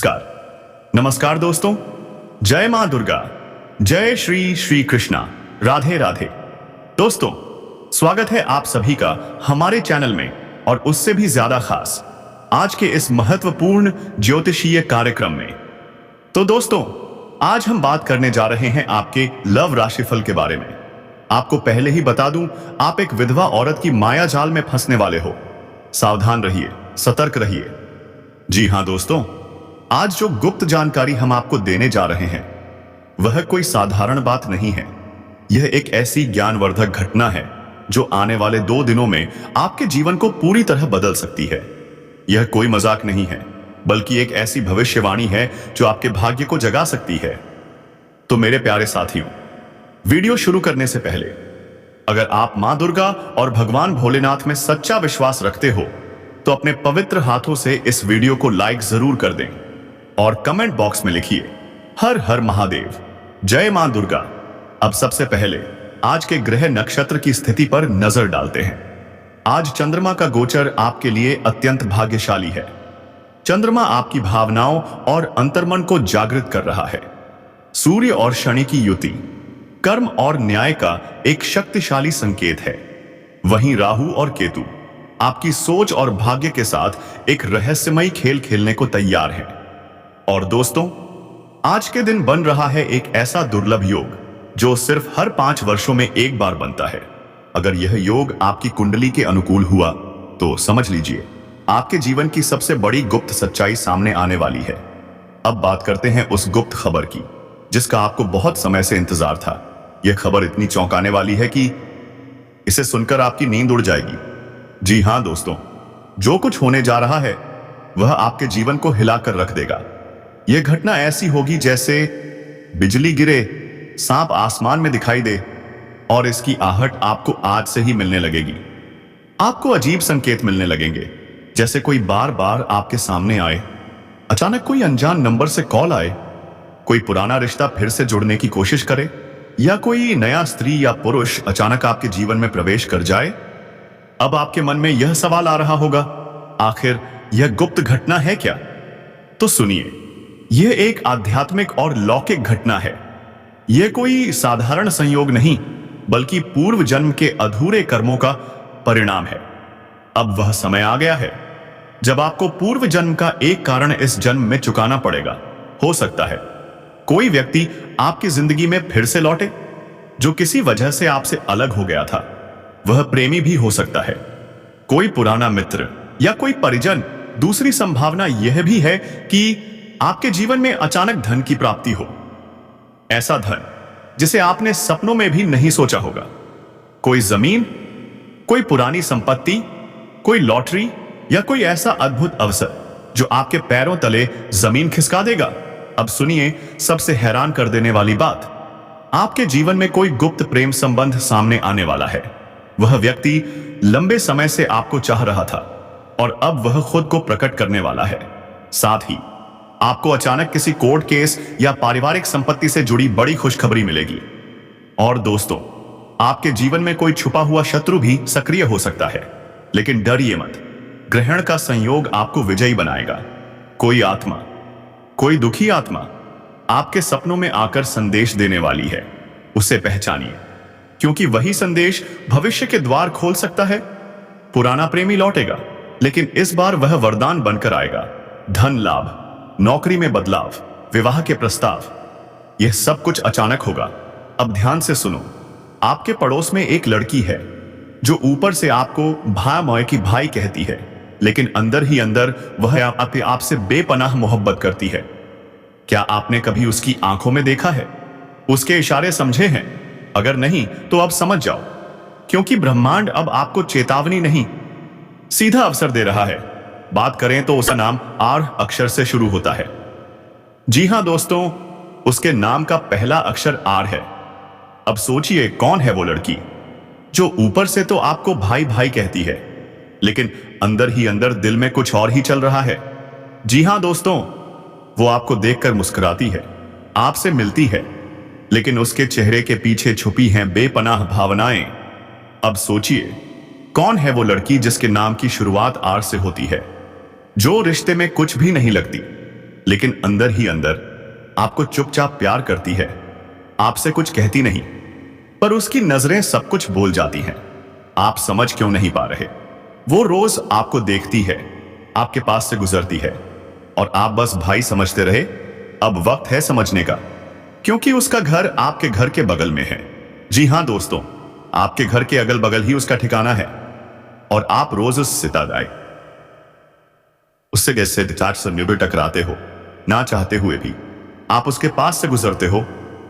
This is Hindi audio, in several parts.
नमस्कार नमस्कार दोस्तों। जय मां दुर्गा, जय श्री श्री कृष्णा, राधे राधे। दोस्तों, स्वागत है आप सभी का हमारे चैनल में और उससे भी ज्यादा खास आज के इस महत्वपूर्ण ज्योतिषीय कार्यक्रम में। तो दोस्तों, आज हम बात करने जा रहे हैं आपके लव राशिफल के बारे में। आपको पहले ही बता दूं, आप एक विधवा औरत की माया जाल में फंसने वाले हो। सावधान रहिए, सतर्क रहिए। जी हां दोस्तों, आज जो गुप्त जानकारी हम आपको देने जा रहे हैं वह कोई साधारण बात नहीं है। यह एक ऐसी ज्ञानवर्धक घटना है जो आने वाले 2 दिनों में आपके जीवन को पूरी तरह बदल सकती है। यह कोई मजाक नहीं है, बल्कि एक ऐसी भविष्यवाणी है जो आपके भाग्य को जगा सकती है। तो मेरे प्यारे साथियों, वीडियो शुरू करने से पहले अगर आप मां दुर्गा और भगवान भोलेनाथ में सच्चा विश्वास रखते हो तो अपने पवित्र हाथों से इस वीडियो को लाइक जरूर कर दें और कमेंट बॉक्स में लिखिए हर हर महादेव, जय मां दुर्गा। अब सबसे पहले आज के ग्रह नक्षत्र की स्थिति पर नजर डालते हैं। आज चंद्रमा का गोचर आपके लिए अत्यंत भाग्यशाली है। चंद्रमा आपकी भावनाओं और अंतर्मन को जागृत कर रहा है। सूर्य और शनि की युति कर्म और न्याय का एक शक्तिशाली संकेत है। वहीं राहु और केतु आपकी सोच और भाग्य के साथ एक रहस्यमयी खेल खेलने को तैयार हैं। और दोस्तों, आज के दिन बन रहा है एक ऐसा दुर्लभ योग जो सिर्फ हर 5 वर्षों में एक बार बनता है। अगर यह योग आपकी कुंडली के अनुकूल हुआ तो समझ लीजिए आपके जीवन की सबसे बड़ी गुप्त सच्चाई सामने आने वाली है। अब बात करते हैं उस गुप्त खबर की जिसका आपको बहुत समय से इंतजार था। यह खबर इतनी चौंकाने वाली है कि इसे सुनकर आपकी नींद उड़ जाएगी। जी हां दोस्तों, जो कुछ होने जा रहा है वह आपके जीवन को हिलाकर रख देगा। यह घटना ऐसी होगी जैसे बिजली गिरे, सांप आसमान में दिखाई दे और इसकी आहट आपको आज से ही मिलने लगेगी। आपको अजीब संकेत मिलने लगेंगे, जैसे कोई बार बार आपके सामने आए, अचानक कोई अनजान नंबर से कॉल आए, कोई पुराना रिश्ता फिर से जुड़ने की कोशिश करे, या कोई नया स्त्री या पुरुष अचानक आपके जीवन में प्रवेश कर जाए। अब आपके मन में यह सवाल आ रहा होगा, आखिर यह गुप्त घटना है क्या? तो सुनिए, यह एक आध्यात्मिक और लौकिक घटना है। यह कोई साधारण संयोग नहीं, बल्कि पूर्व जन्म के अधूरे कर्मों का परिणाम है। अब वह समय आ गया है जब आपको पूर्व जन्म का एक कारण इस जन्म में चुकाना पड़ेगा। हो सकता है कोई व्यक्ति आपकी जिंदगी में फिर से लौटे जो किसी वजह से आपसे अलग हो गया था। वह प्रेमी भी हो सकता है, कोई पुराना मित्र या कोई परिजन। दूसरी संभावना यह भी है कि आपके जीवन में अचानक धन की प्राप्ति हो, ऐसा धन जिसे आपने सपनों में भी नहीं सोचा होगा। कोई जमीन, कोई पुरानी संपत्ति, कोई लॉटरी या कोई ऐसा अद्भुत अवसर जो आपके पैरों तले जमीन खिसका देगा। अब सुनिए सबसे हैरान कर देने वाली बात, आपके जीवन में कोई गुप्त प्रेम संबंध सामने आने वाला है। वह व्यक्ति लंबे समय से आपको चाह रहा था और अब वह खुद को प्रकट करने वाला है। साथ ही आपको अचानक किसी कोर्ट केस या पारिवारिक संपत्ति से जुड़ी बड़ी खुशखबरी मिलेगी। और दोस्तों, आपके जीवन में कोई छुपा हुआ शत्रु भी सक्रिय हो सकता है, लेकिन डरिए मत, ग्रहण का संयोग आपको विजयी बनाएगा। कोई आत्मा, कोई दुखी आत्मा आपके सपनों में आकर संदेश देने वाली है। उसे पहचानिए, क्योंकि वही संदेश भविष्य के द्वार खोल सकता है। पुराना प्रेमी लौटेगा, लेकिन इस बार वह वरदान बनकर आएगा। धन लाभ, नौकरी में बदलाव, विवाह के प्रस्ताव, यह सब कुछ अचानक होगा। अब ध्यान से सुनो, आपके पड़ोस में एक लड़की है जो ऊपर से आपको भाई की भाई कहती है, लेकिन अंदर ही अंदर वह आपसे बेपनाह मोहब्बत करती है। क्या आपने कभी उसकी आंखों में देखा है, उसके इशारे समझे हैं? अगर नहीं तो अब समझ जाओ, क्योंकि ब्रह्मांड अब आपको चेतावनी नहीं, सीधा अवसर दे रहा है। बात करें तो उसका नाम आर अक्षर से शुरू होता है। जी हां दोस्तों, उसके नाम का पहला अक्षर आर है। अब सोचिए, कौन है वो लड़की जो ऊपर से तो आपको भाई भाई कहती है, लेकिन अंदर ही अंदर दिल में कुछ और ही चल रहा है। जी हां दोस्तों, वो आपको देखकर मुस्कुराती है, आपसे मिलती है, लेकिन उसके चेहरे के पीछे छुपी हैं बेपनाह भावनाएं। अब सोचिए, कौन है वो लड़की जिसके नाम की शुरुआत आर से होती है, जो रिश्ते में कुछ भी नहीं लगती, लेकिन अंदर ही अंदर आपको चुपचाप प्यार करती है, आपसे कुछ कहती नहीं, पर उसकी नजरें सब कुछ बोल जाती हैं। आप समझ क्यों नहीं पा रहे? वो रोज आपको देखती है, आपके पास से गुजरती है, और आप बस भाई समझते रहे। अब वक्त है समझने का, क्योंकि उसका घर आपके घर के बगल में है। जी हां दोस्तों, आपके घर के अगल बगल ही उसका ठिकाना है, और आप रोज उससे उससे जैसे से निबिड़ टकराते हो, ना चाहते हुए भी आप उसके पास से गुजरते हो,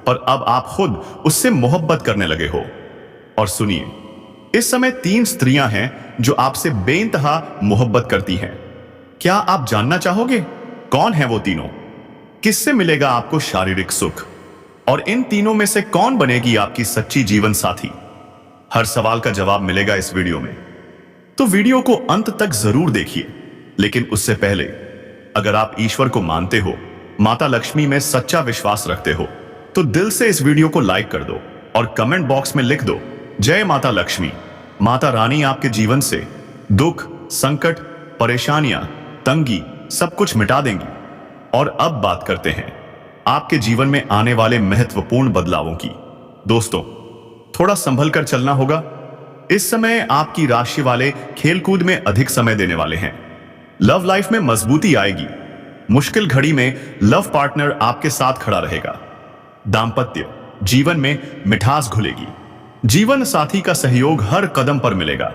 पर अब आप खुद उससे मोहब्बत करने लगे हो। और सुनिए, इस समय 3 स्त्रियां हैं जो आपसे बेइंतहा मोहब्बत करती हैं। क्या आप जानना चाहोगे कौन है वो तीनों? किससे मिलेगा आपको शारीरिक सुख? और इन तीनों में से कौन बनेगी आपकी सच्ची जीवन साथी? हर सवाल का जवाब मिलेगा इस वीडियो में, तो वीडियो को अंत तक जरूर देखिए। लेकिन उससे पहले, अगर आप ईश्वर को मानते हो, माता लक्ष्मी में सच्चा विश्वास रखते हो, तो दिल से इस वीडियो को लाइक कर दो और कमेंट बॉक्स में लिख दो, जय माता लक्ष्मी। माता रानी आपके जीवन से दुख, संकट, परेशानियां, तंगी सब कुछ मिटा देंगी। और अब बात करते हैं आपके जीवन में आने वाले महत्वपूर्ण बदलावों की। दोस्तों, थोड़ा संभल कर चलना होगा। इस समय आपकी राशि वाले खेलकूद में अधिक समय देने वाले हैं। लव लाइफ में मजबूती आएगी। मुश्किल घड़ी में लव पार्टनर आपके साथ खड़ा रहेगा। दाम्पत्य जीवन में मिठास घुलेगी। जीवन साथी का सहयोग हर कदम पर मिलेगा।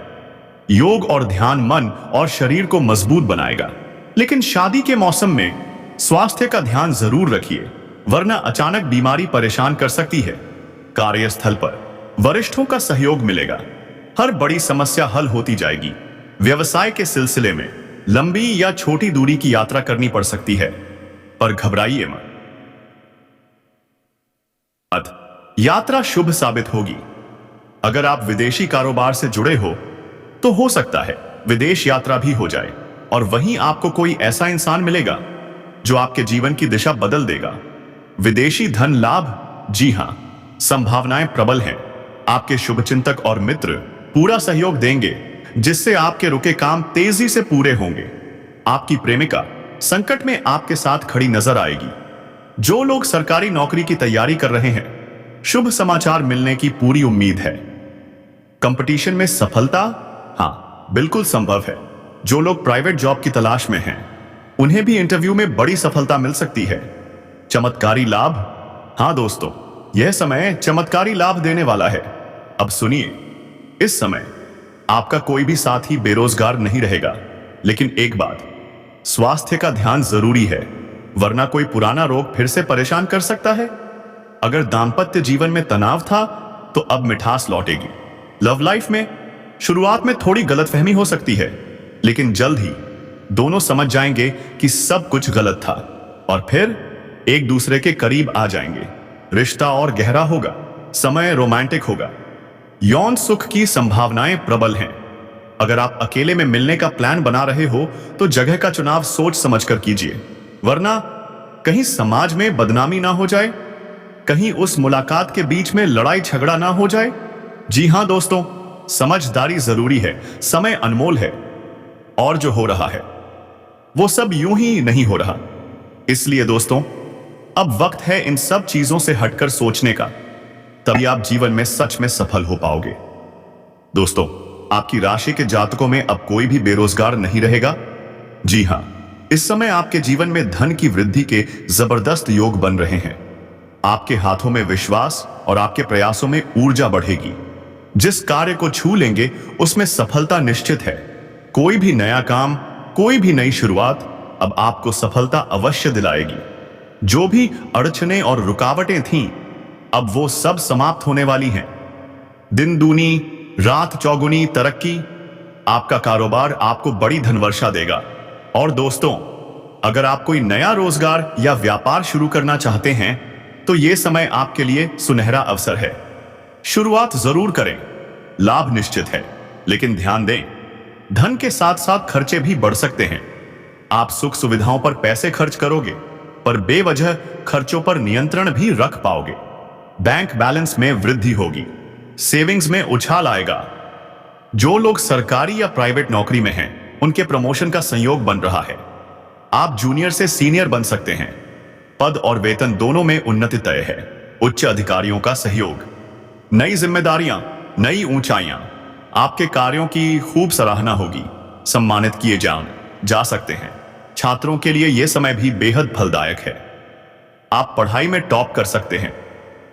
योग और ध्यान मन और शरीर को मजबूत बनाएगा। लेकिन शादी के मौसम में स्वास्थ्य का ध्यान जरूर रखिए, वरना अचानक बीमारी परेशान कर सकती है। कार्यस्थल पर वरिष्ठों का सहयोग मिलेगा। हर बड़ी समस्या हल होती जाएगी। व्यवसाय के सिलसिले में लंबी या छोटी दूरी की यात्रा करनी पड़ सकती है, पर घबराइए मत। यात्रा शुभ साबित होगी। अगर आप विदेशी कारोबार से जुड़े हो तो सकता है विदेश यात्रा भी हो जाए, और वहीं आपको कोई ऐसा इंसान मिलेगा जो आपके जीवन की दिशा बदल देगा। विदेशी धन लाभ, जी हां, संभावनाएं प्रबल हैं। आपके शुभचिंतक और मित्र पूरा सहयोग देंगे, जिससे आपके रुके काम तेजी से पूरे होंगे। आपकी प्रेमिका संकट में आपके साथ खड़ी नजर आएगी। जो लोग सरकारी नौकरी की तैयारी कर रहे हैं, शुभ समाचार मिलने की पूरी उम्मीद है। कंपटीशन में सफलता, हाँ, बिल्कुल संभव है। जो लोग प्राइवेट जॉब की तलाश में हैं, उन्हें भी इंटरव्यू में बड़ी सफलता मिल सकती है। चमत्कारी लाभ, हाँ दोस्तों, यह समय चमत्कारी लाभ देने वाला है। अब सुनिए, इस समय आपका कोई भी साथी बेरोजगार नहीं रहेगा। लेकिन एक बात, स्वास्थ्य का ध्यान जरूरी है, वरना कोई पुराना रोग फिर से परेशान कर सकता है। अगर दाम्पत्य जीवन में तनाव था, तो अब मिठास लौटेगी। लव लाइफ में शुरुआत में थोड़ी गलतफहमी हो सकती है, लेकिन जल्द ही दोनों समझ जाएंगे कि सब कुछ गलत था, और फिर एक दूसरे के करीब आ जाएंगे। रिश्ता और गहरा होगा, समय रोमांटिक होगा। यौन सुख की संभावनाएं प्रबल हैं। अगर आप अकेले में मिलने का प्लान बना रहे हो, तो जगह का चुनाव सोच समझकर कीजिए, वरना कहीं समाज में बदनामी ना हो जाए, कहीं उस मुलाकात के बीच में लड़ाई झगड़ा ना हो जाए। जी हां दोस्तों, समझदारी जरूरी है, समय अनमोल है, और जो हो रहा है वो सब यूं ही नहीं हो रहा। इसलिए दोस्तों, अब वक्त है इन सब चीजों से हटकर सोचने का, तभी आप जीवन में सच में सफल हो पाओगे। दोस्तों, आपकी राशि के जातकों में अब कोई भी बेरोजगार नहीं रहेगा। जी हां, इस समय आपके जीवन में धन की वृद्धि के जबरदस्त योग बन रहे हैं। आपके हाथों में विश्वास और आपके प्रयासों में ऊर्जा बढ़ेगी। जिस कार्य को छू लेंगे उसमें सफलता निश्चित है। कोई भी नया काम, कोई भी नई शुरुआत अब आपको सफलता अवश्य दिलाएगी। जो भी अड़चनें और रुकावटें थीं, अब वो सब समाप्त होने वाली हैं। दिन दूनी रात चौगुनी तरक्की, आपका कारोबार आपको बड़ी धनवर्षा देगा। और दोस्तों, अगर आप कोई नया रोजगार या व्यापार शुरू करना चाहते हैं, तो यह समय आपके लिए सुनहरा अवसर है। शुरुआत जरूर करें, लाभ निश्चित है, लेकिन ध्यान दें, धन के साथ साथ खर्चे भी बढ़ सकते हैं। आप सुख सुविधाओं पर पैसे खर्च करोगे, पर बेवजह खर्चों पर नियंत्रण भी रख पाओगे। बैंक बैलेंस में वृद्धि होगी, सेविंग्स में उछाल आएगा। जो लोग सरकारी या प्राइवेट नौकरी में हैं, उनके प्रमोशन का संयोग बन रहा है। आप जूनियर से सीनियर बन सकते हैं। पद और वेतन दोनों में उन्नति तय है। उच्च अधिकारियों का सहयोग, नई जिम्मेदारियां, नई ऊंचाइयां, आपके कार्यों की खूब सराहना होगी, सम्मानित किए जा सकते हैं। छात्रों के लिए यह समय भी बेहद फलदायक है। आप पढ़ाई में टॉप कर सकते हैं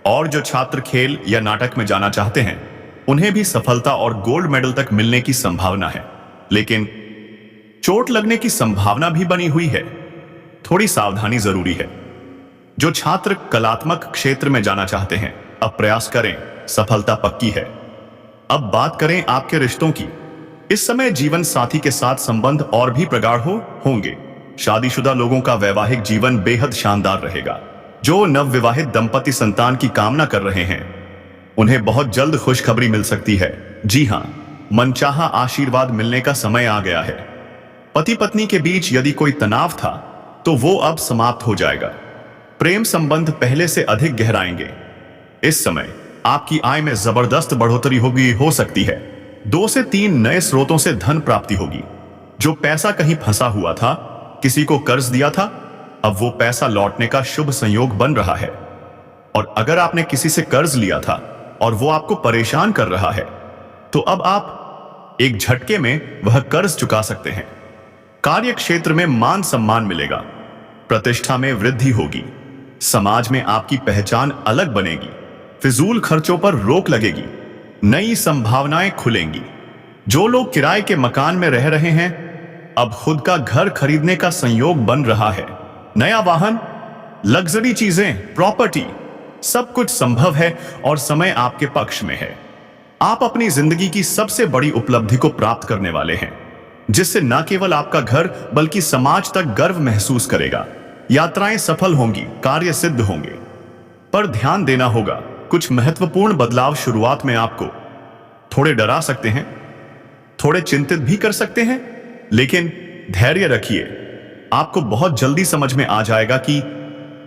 और जो छात्र खेल या नाटक में जाना चाहते हैं उन्हें भी सफलता और गोल्ड मेडल तक मिलने की संभावना है। लेकिन चोट लगने की संभावना भी बनी हुई है। थोड़ी सावधानी जरूरी है। जो छात्र कलात्मक क्षेत्र में जाना चाहते हैं अब प्रयास करें, सफलता पक्की है। अब बात करें आपके रिश्तों की। इस समय जीवन साथी के साथ संबंध और भी प्रगाढ़ होंगे। शादीशुदा लोगों का वैवाहिक जीवन बेहद शानदार रहेगा। जो नवविवाहित दंपति संतान की कामना कर रहे हैं उन्हें बहुत जल्द खुशखबरी मिल सकती है। जी हां, मनचाहा आशीर्वाद मिलने का समय आ गया है। पति पत्नी के बीच यदि कोई तनाव था तो वो अब समाप्त हो जाएगा। प्रेम संबंध पहले से अधिक गहराएंगे। इस समय आपकी आय में जबरदस्त बढ़ोतरी हो सकती है। 2 से 3 नए स्रोतों से धन प्राप्ति होगी। जो पैसा कहीं फंसा हुआ था, किसी को कर्ज दिया था, अब वो पैसा लौटने का शुभ संयोग बन रहा है। और अगर आपने किसी से कर्ज लिया था और वो आपको परेशान कर रहा है तो अब आप एक झटके में वह कर्ज चुका सकते हैं। कार्य क्षेत्र में मान सम्मान मिलेगा, प्रतिष्ठा में वृद्धि होगी, समाज में आपकी पहचान अलग बनेगी, फिजूल खर्चों पर रोक लगेगी, नई संभावनाएं खुलेंगी। जो लोग किराए के मकान में रह रहे हैं अब खुद का घर खरीदने का संयोग बन रहा है। नया वाहन, लग्जरी चीजें, प्रॉपर्टी, सब कुछ संभव है और समय आपके पक्ष में है। आप अपनी जिंदगी की सबसे बड़ी उपलब्धि को प्राप्त करने वाले हैं, जिससे न केवल आपका घर बल्कि समाज तक गर्व महसूस करेगा। यात्राएं सफल होंगी, कार्य सिद्ध होंगे। पर ध्यान देना होगा, कुछ महत्वपूर्ण बदलाव शुरुआत में आपको थोड़े डरा सकते हैं, थोड़े चिंतित भी कर सकते हैं, लेकिन धैर्य रखिए। आपको बहुत जल्दी समझ में आ जाएगा कि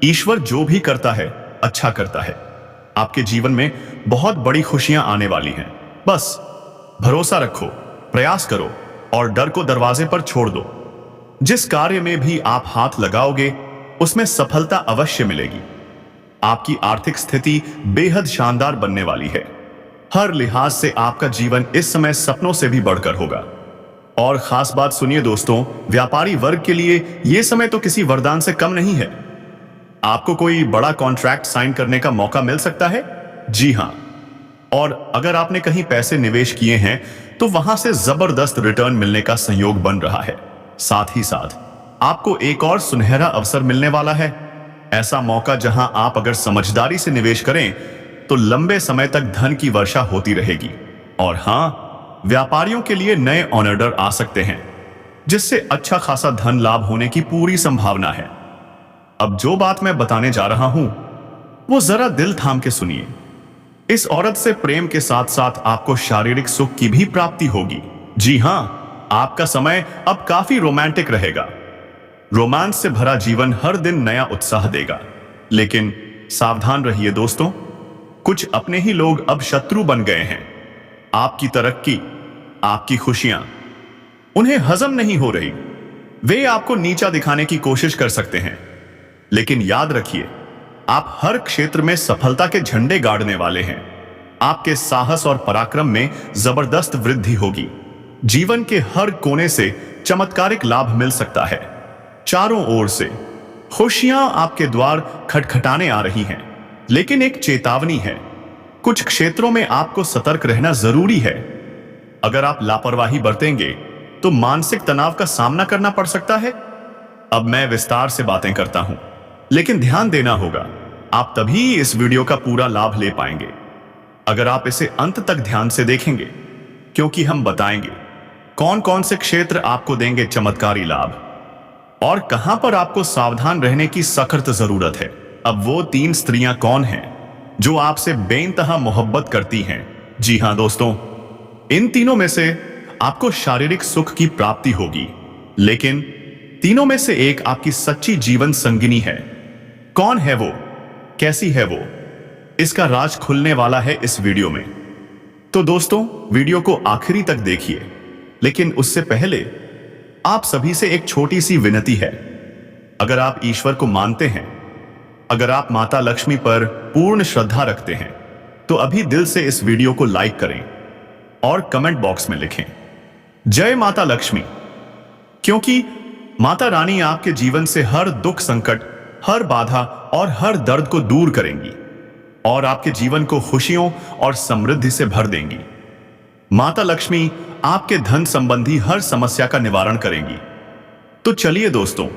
ईश्वर जो भी करता है अच्छा करता है। आपके जीवन में बहुत बड़ी खुशियां आने वाली हैं। बस भरोसा रखो, प्रयास करो और डर को दरवाजे पर छोड़ दो। जिस कार्य में भी आप हाथ लगाओगे उसमें सफलता अवश्य मिलेगी। आपकी आर्थिक स्थिति बेहद शानदार बनने वाली है। हर लिहाज से आपका जीवन इस समय सपनों से भी बढ़कर होगा। और खास बात सुनिए दोस्तों, व्यापारी वर्ग के लिए यह समय तो किसी वरदान से कम नहीं है। आपको कोई बड़ा कॉन्ट्रैक्ट साइन करने का मौका मिल सकता है। जी हां, और अगर आपने कहीं पैसे निवेश किए हैं तो वहां से जबरदस्त रिटर्न मिलने का संयोग बन रहा है। साथ ही साथ आपको एक और सुनहरा अवसर मिलने वाला है। ऐसा मौका जहां आप अगर समझदारी से निवेश करें तो लंबे समय तक धन की वर्षा होती रहेगी। और हां, व्यापारियों के लिए नए ऑर्डर आ सकते हैं जिससे अच्छा खासा धन लाभ होने की पूरी संभावना है। अब जो बात मैं बताने जा रहा हूं वो जरा दिल थाम के सुनिए। इस औरत से प्रेम के साथ साथ आपको शारीरिक सुख की भी प्राप्ति होगी। जी हां, आपका समय अब काफी रोमांटिक रहेगा। रोमांस से भरा जीवन हर दिन नया उत्साह देगा। लेकिन सावधान रहिए दोस्तों, कुछ अपने ही लोग अब शत्रु बन गए हैं। आपकी तरक्की, आपकी खुशियां उन्हें हजम नहीं हो रही। वे आपको नीचा दिखाने की कोशिश कर सकते हैं, लेकिन याद रखिए आप हर क्षेत्र में सफलता के झंडे गाड़ने वाले हैं। आपके साहस और पराक्रम में जबरदस्त वृद्धि होगी। जीवन के हर कोने से चमत्कारिक लाभ मिल सकता है। चारों ओर से खुशियां आपके द्वार खटखटाने आ रही हैं। लेकिन एक चेतावनी है, कुछ क्षेत्रों में आपको सतर्क रहना जरूरी है। अगर आप लापरवाही बरतेंगे तो मानसिक तनाव का सामना करना पड़ सकता है। अब मैं विस्तार से बातें करता हूं, लेकिन ध्यान देना होगा, आप तभी इस वीडियो का पूरा लाभ ले पाएंगे अगर आप इसे अंत तक ध्यान से देखेंगे, क्योंकि हम बताएंगे कौन कौन से क्षेत्र आपको देंगे चमत्कारी लाभ और कहां पर आपको सावधान रहने की सख्त जरूरत है। अब वो 3 स्त्रियां कौन हैं जो आपसे बेइंतहा मोहब्बत करती हैं? जी हां दोस्तों, इन तीनों में से आपको शारीरिक सुख की प्राप्ति होगी, लेकिन तीनों में से एक आपकी सच्ची जीवन संगिनी है। कौन है वो, कैसी है वो, इसका राज खुलने वाला है इस वीडियो में। तो दोस्तों, वीडियो को आखिरी तक देखिए, लेकिन उससे पहले आप सभी से एक छोटी सी विनती है। अगर आप ईश्वर को मानते हैं, अगर आप माता लक्ष्मी पर पूर्ण श्रद्धा रखते हैं, तो अभी दिल से इस वीडियो को लाइक करें और कमेंट बॉक्स में लिखें जय माता लक्ष्मी। क्योंकि माता रानी आपके जीवन से हर दुख, संकट, हर बाधा और हर दर्द को दूर करेंगी और आपके जीवन को खुशियों और समृद्धि से भर देंगी। माता लक्ष्मी आपके धन संबंधी हर समस्या का निवारण करेंगी। तो चलिए दोस्तों,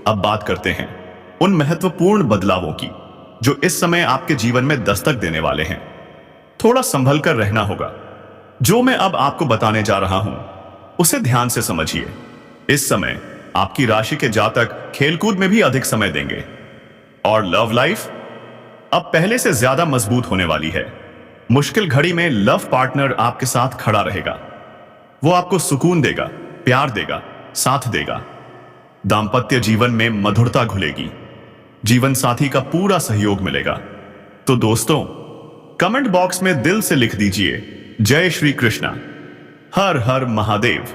अब बात करते हैं उन महत्वपूर्ण बदलावों की जो इस समय आपके जीवन में दस्तक देने वाले हैं। थोड़ा संभल कर रहना होगा। जो मैं अब आपको बताने जा रहा हूं उसे ध्यान से समझिए। इस समय आपकी राशि के जातक खेलकूद में भी अधिक समय देंगे और लव लाइफ अब पहले से ज्यादा मजबूत होने वाली है। मुश्किल घड़ी में लव पार्टनर आपके साथ खड़ा रहेगा। वो आपको सुकून देगा, प्यार देगा, साथ देगा। दाम्पत्य जीवन में मधुरता घुलेगी। जीवन साथी का पूरा सहयोग मिलेगा। तो दोस्तों, कमेंट बॉक्स में दिल से लिख दीजिए जय श्री कृष्णा, हर हर महादेव।